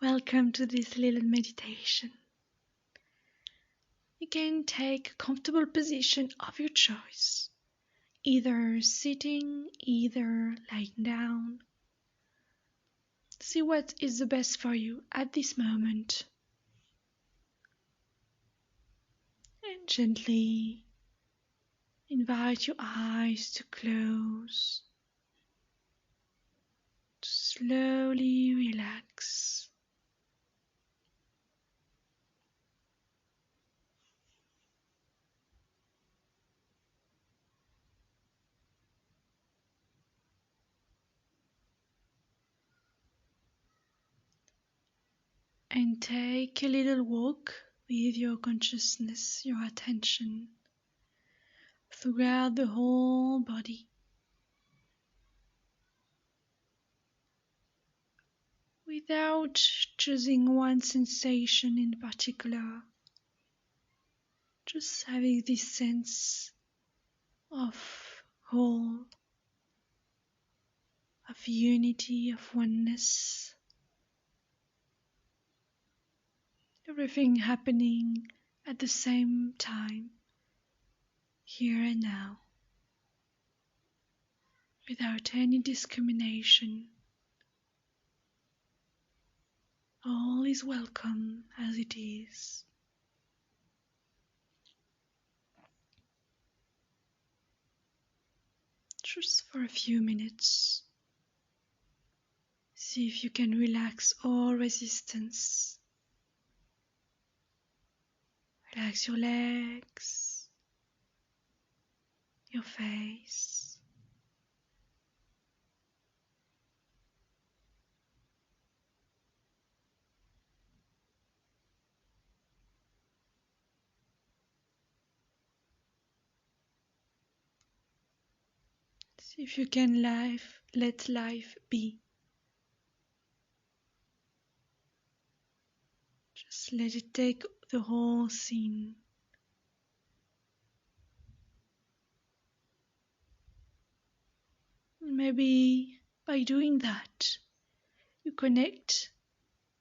Welcome to this little meditation. You can take a comfortable position of your choice, either sitting, either lying down. See what is the best for you at this moment. And gently invite your eyes to close, to slowly relax. And take a little walk with your consciousness, your attention, throughout the whole body. Without choosing one sensation in particular, just having this sense of whole, of unity, of oneness, everything happening at the same time, here and now, without any discrimination. All is welcome as it is. Just for a few minutes, see if you can relax all resistance. Relax your legs, your face. See if you can let life be. Just let it take the whole scene. Maybe by doing that, you connect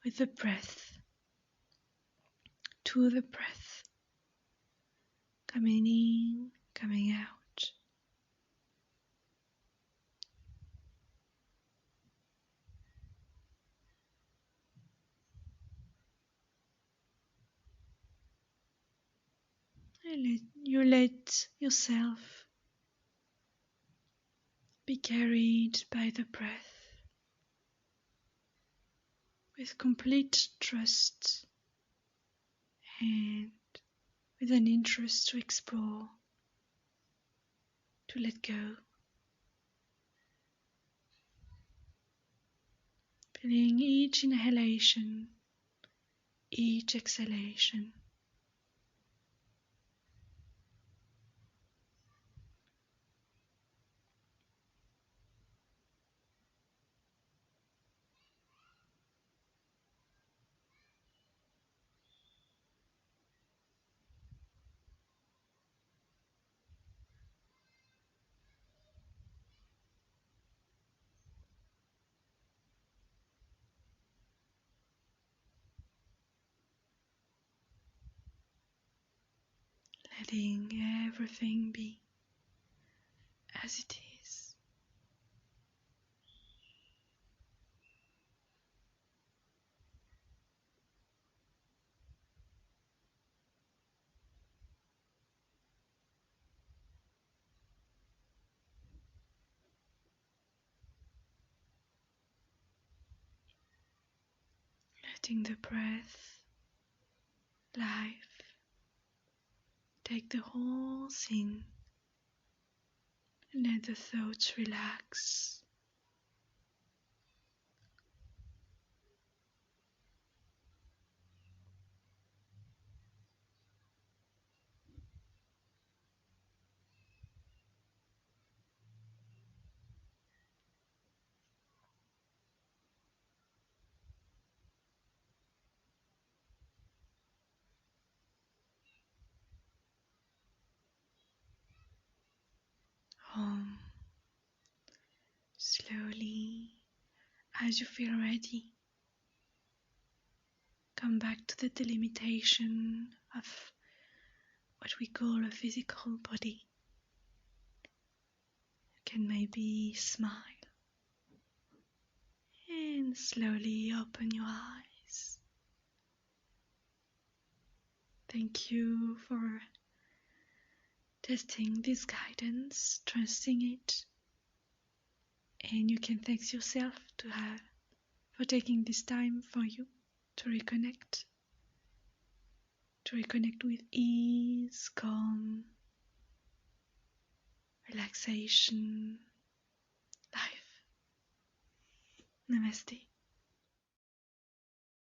with the breath, to the breath, coming in, coming out. And let yourself be carried by the breath with complete trust and with an interest to explore, to let go. Feeling each inhalation, each exhalation. Letting everything be as it is. Letting the breath, life, take the whole scene and let the thoughts relax. Home. Slowly, as you feel ready, come back to the delimitation of what we call a physical body. You can maybe smile and slowly open your eyes. Thank you for testing this guidance, trusting it, and you can thank yourself for taking this time for you to reconnect with ease, calm, relaxation, life. Namaste.